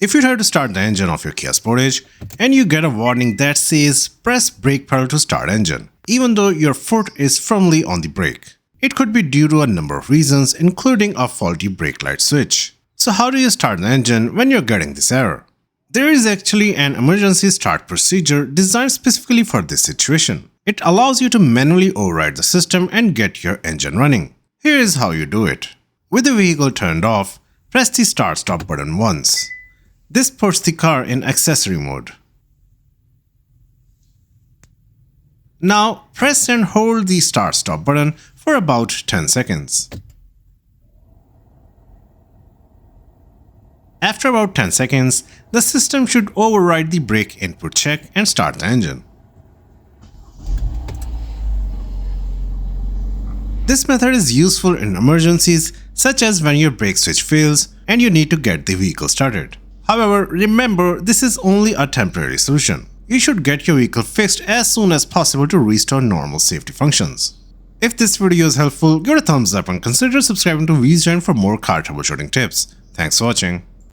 If you try to start the engine of your Kia Sportage and you get a warning that says press brake pedal to start engine, even though your foot is firmly on the brake. It could be due to a number of reasons, including a faulty brake light switch. So how do you start the engine when you're getting this error? There is actually an emergency start procedure designed specifically for this situation. It allows you to manually override the system and get your engine running. Here is how you do it. With the vehicle turned off, press the start-stop button once. This puts the car in accessory mode. Now press and hold the start-stop button for about 10 seconds. After about 10 seconds, the system should override the brake input check and start the engine. This method is useful in emergencies such as when your brake switch fails and you need to get the vehicle started. However, remember, this is only a temporary solution. You should get your vehicle fixed as soon as possible to restore normal safety functions. If this video is helpful, give it a thumbs up and consider subscribing to VZGen for more car troubleshooting tips. Thanks for watching.